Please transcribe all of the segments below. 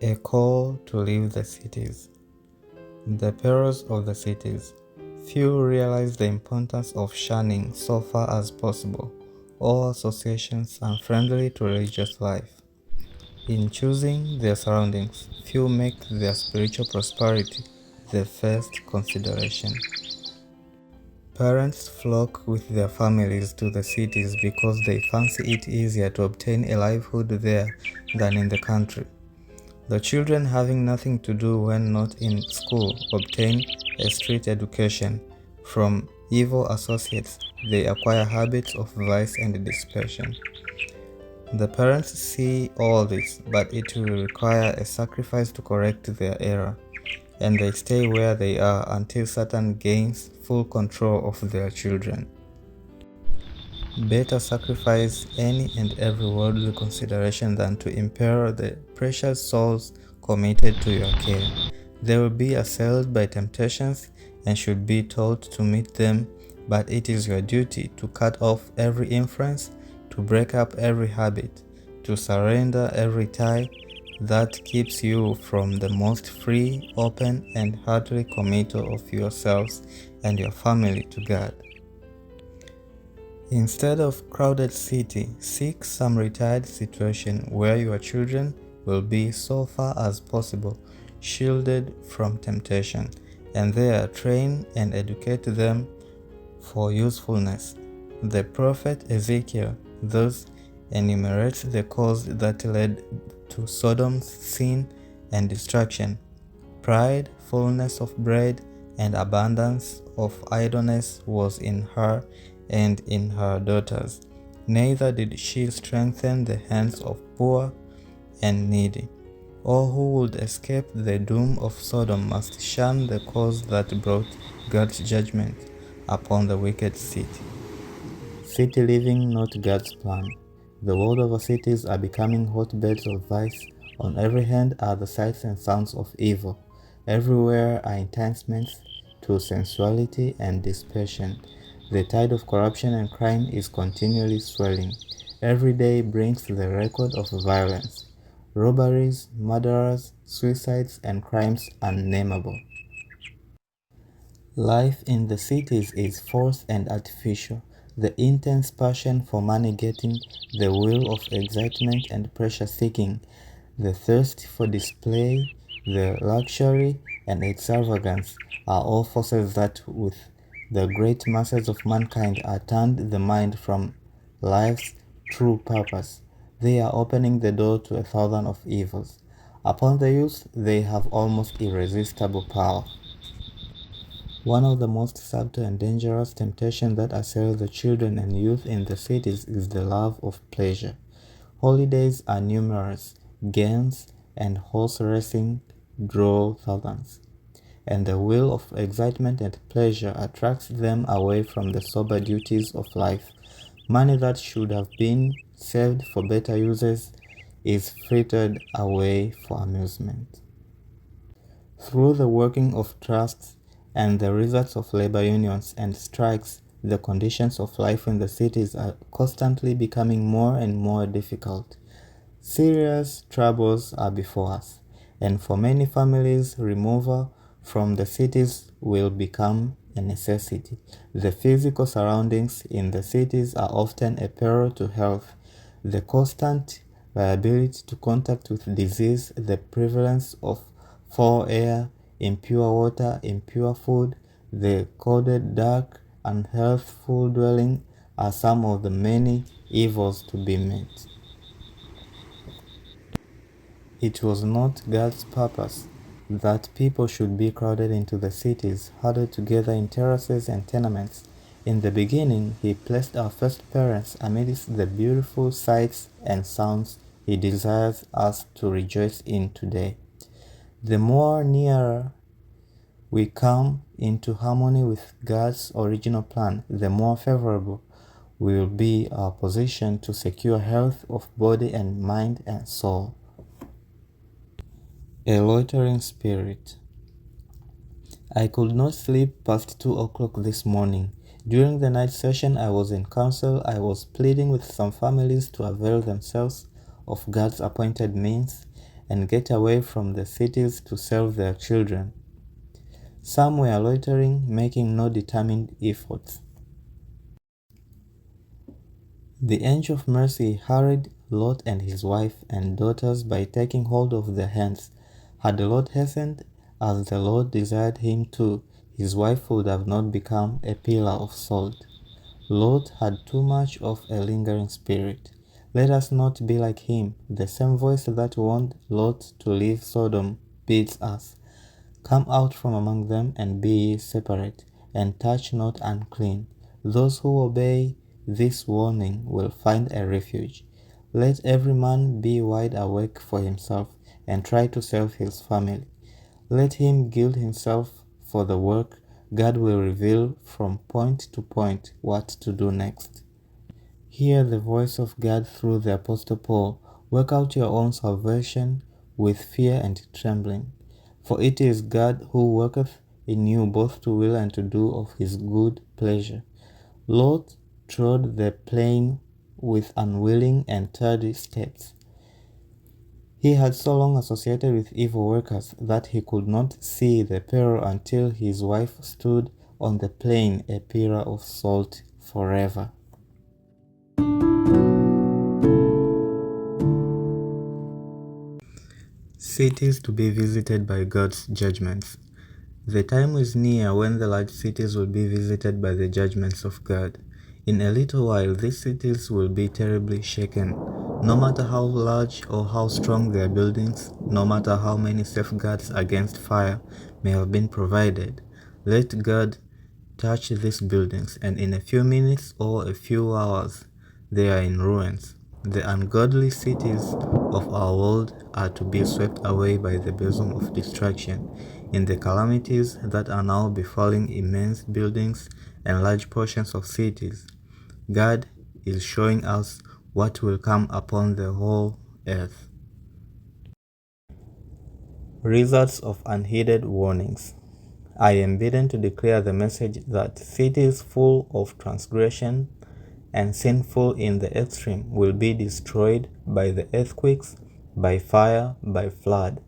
A call to leave the cities. The perils of the cities. Few realize the importance of shunning so far as possible all associations unfriendly to religious life. In choosing their surroundings, few make their spiritual prosperity the first consideration. Parents flock with their families to the cities because they fancy it easier to obtain a livelihood there than in the country. The children, having nothing to do when not in school, obtain a street education. From evil associates, they acquire habits of vice and dissipation. The parents see all this, but it will require a sacrifice to correct their error, and they stay where they are until Satan gains full control of their children. Better sacrifice any and every worldly consideration than to imperil the precious souls committed to your care. They will be assailed by temptations and should be taught to meet them, but it is your duty to cut off every influence, to break up every habit, to surrender every tie that keeps you from the most free, open, and heartily committal of yourselves and your family to God. Instead of crowded city, seek some retired situation where your children will be so far as possible shielded from temptation, and there train and educate them for usefulness. The prophet Ezekiel thus enumerates the cause that led to Sodom's sin and destruction: pride, fullness of bread, and abundance of idleness was in her and in her daughters. Neither did she strengthen the hands of poor and needy. All who would escape the doom of Sodom must shun the cause that brought God's judgment upon the wicked city. City living, not God's plan. The world over cities are becoming hotbeds of vice. On every hand are the sights and sounds of evil. Everywhere are enticements to sensuality and dissipation. The tide of corruption and crime is continually swelling. Every day brings the record of violence, robberies, murders, suicides, and crimes unnameable. Life in the cities is forced and artificial. The intense passion for money getting, the will of excitement and pleasure seeking, the thirst for display, the luxury and extravagance are all forces that, with the great masses of mankind, are turned the mind from life's true purpose. They are opening the door to 1,000 of evils. Upon the youth, they have almost irresistible power. One of the most subtle and dangerous temptations that assail the children and youth in the cities is the love of pleasure. Holidays are numerous, games and horse racing draw thousands, and the will of excitement and pleasure attracts them away from the sober duties of life. Money that should have been saved for better uses is frittered away for amusement. Through the working of trusts and the results of labor unions and strikes, the conditions of life in the cities are constantly becoming more and more difficult. Serious troubles are before us, and for many families, removal from the cities will become a necessity. The physical surroundings in the cities are often a peril to health. The constant liability to contact with disease, the prevalence of foul air, impure water, impure food, the cold, dark, unhealthful dwelling are some of the many evils to be met. It was not God's purpose that people should be crowded into the cities, huddled together in terraces and tenements. In the beginning, He placed our first parents amidst the beautiful sights and sounds He desires us to rejoice in today. The more nearer we come into harmony with God's original plan, the more favorable will be our position to secure health of body and mind and soul. A loitering spirit. I could not sleep past 2 o'clock this morning. During the night session I was in council, I was pleading with some families to avail themselves of God's appointed means, and get away from the cities to serve their children. Some were loitering, making no determined efforts. The angel of mercy hurried Lot and his wife and daughters by taking hold of their hands. Had Lot hastened as the Lord desired him to, his wife would have not become a pillar of salt. Lot had too much of a lingering spirit. Let us not be like him. The same voice that warned Lot to leave Sodom bids us, "Come out from among them, and be ye separate, and touch not unclean." Those who obey this warning will find a refuge. Let every man be wide awake for himself, and try to save his family. Let him gild himself for the work. God will reveal from point to point what to do next. Hear the voice of God through the Apostle Paul. Work out your own salvation with fear and trembling. For it is God who worketh in you both to will and to do of his good pleasure. Lot trod the plain with unwilling and tardy steps. He had so long associated with evil workers that he could not see the peril until his wife stood on the plain, a pillar of salt forever. Cities to be visited by God's judgments. The time is near when the large cities will be visited by the judgments of God. In a little while, these cities will be terribly shaken. No matter how large or how strong their buildings, no matter how many safeguards against fire may have been provided, let God touch these buildings, and in a few minutes or a few hours, they are in ruins. The ungodly cities of our world are to be swept away by the bosom of destruction. In the calamities that are now befalling immense buildings and large portions of cities, God is showing us what will come upon the whole earth. Results of unheeded warnings. I am bidden to declare the message that cities full of transgression and sinful in the extreme will be destroyed by the earthquakes, by fire, by flood.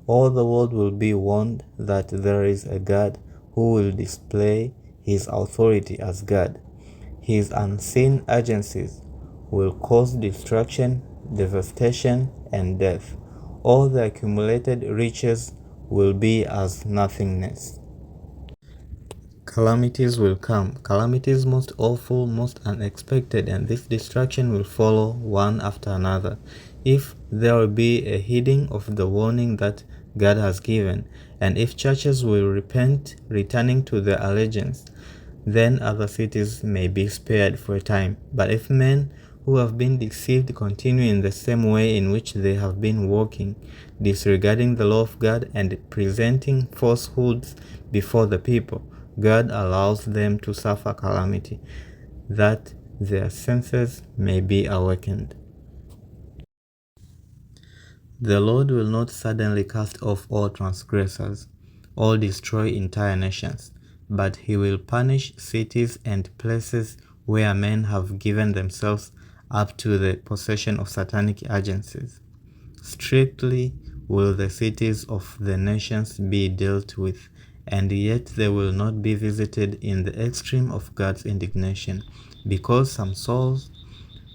All the world will be warned that there is a God who will display his authority as God. His unseen agencies will cause destruction, devastation, and death. All the accumulated riches will be as nothingness. Calamities will come, calamities most awful, most unexpected, and this destruction will follow one after another. If there will be a heeding of the warning that God has given, and if churches will repent, returning to their allegiance, then other cities may be spared for a time. But if men who have been deceived continue in the same way in which they have been walking, disregarding the law of God and presenting falsehoods before the people, God allows them to suffer calamity, that their senses may be awakened. The Lord will not suddenly cast off all transgressors, or destroy entire nations, but he will punish cities and places where men have given themselves up to the possession of satanic agencies. Strictly will the cities of the nations be dealt with, and yet they will not be visited in the extreme of God's indignation, because some souls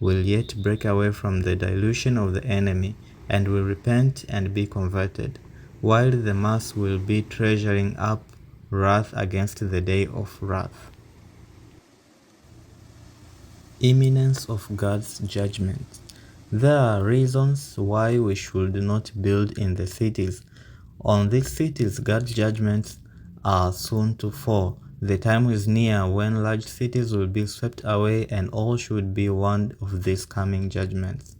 will yet break away from the delusion of the enemy and will repent and be converted, while the mass will be treasuring up wrath against the day of wrath. Imminence of God's judgment. There are reasons why we should not build in the cities. On these cities, God's judgments are soon to fall. The time is near when large cities will be swept away, and all should be warned of these coming judgments.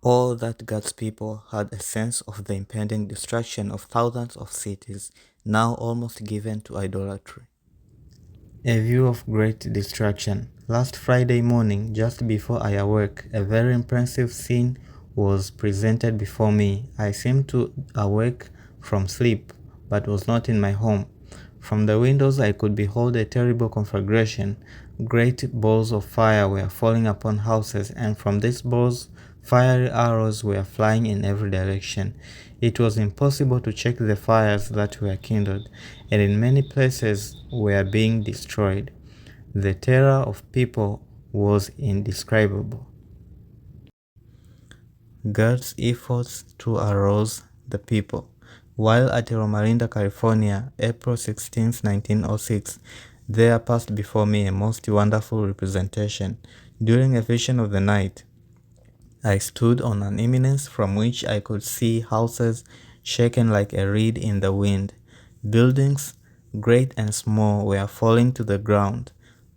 All that God's people had a sense of the impending destruction of thousands of cities, now almost given to idolatry. A view of great destruction. Last Friday morning, just before I awoke, a very impressive scene was presented before me. I seemed to awake from sleep, but was not in my home. From the windows I could behold a terrible conflagration. Great balls of fire were falling upon houses, and from these balls Fiery arrows were flying in every direction. It was impossible to check the fires that were kindled, and in many places were being destroyed. The terror of people was indescribable. God's efforts to arouse the people. While at Romarinda, California, April 16, 1906, there passed before me a most wonderful representation. During a vision of the night, I stood on an eminence from which I could see houses shaken like a reed in the wind. Buildings, great and small, were falling to the ground.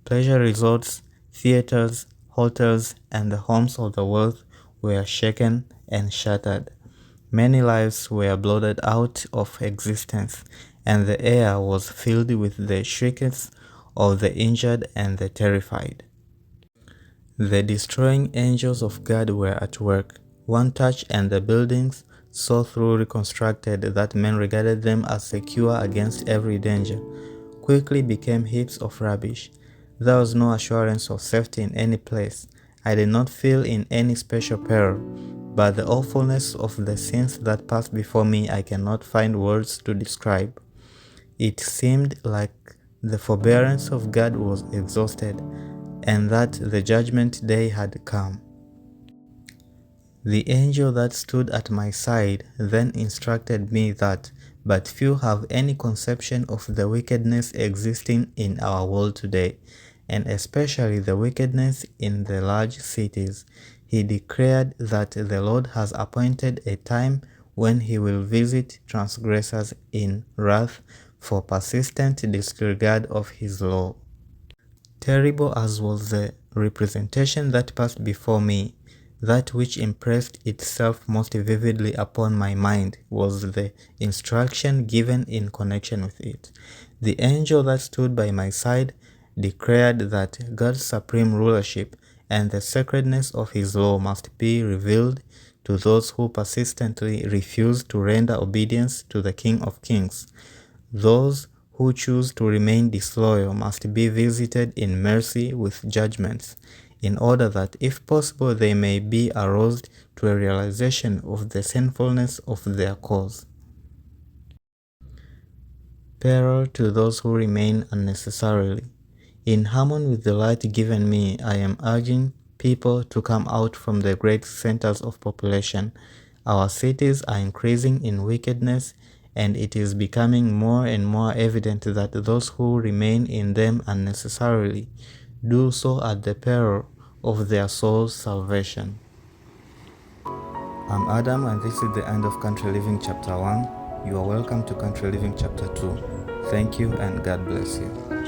Pleasure resorts, theaters, hotels, and the homes of the wealth were shaken and shattered. Many lives were blotted out of existence, and the air was filled with the shrieks of the injured and the terrified. The destroying angels of God were at work. One touch and the buildings, so thoroughly reconstructed that men regarded them as secure against every danger, quickly became heaps of rubbish. There was no assurance of safety in any place. I did not feel in any special peril, but the awfulness of the scenes that passed before me I cannot find words to describe. It seemed like the forbearance of God was exhausted, and that the judgment day had come. The angel that stood at my side then instructed me that but few have any conception of the wickedness existing in our world today, and especially the wickedness in the large cities. He declared that the Lord has appointed a time when he will visit transgressors in wrath for persistent disregard of his law. Terrible as was the representation that passed before me, that which impressed itself most vividly upon my mind was the instruction given in connection with it. The angel that stood by my side declared that God's supreme rulership and the sacredness of his law must be revealed to those who persistently refuse to render obedience to the King of Kings. Those who choose to remain disloyal must be visited in mercy with judgments, in order that, if possible, they may be aroused to a realization of the sinfulness of their cause. Peril to those who remain unnecessarily. In harmony with the light given me, I am urging people to come out from the great centers of population. Our cities are increasing in wickedness, and it is becoming more and more evident that those who remain in them unnecessarily do so at the peril of their soul's salvation. I'm Adam, and this is the end of Country Living Chapter 1. You are welcome to Country Living Chapter 2. Thank you, and God bless you.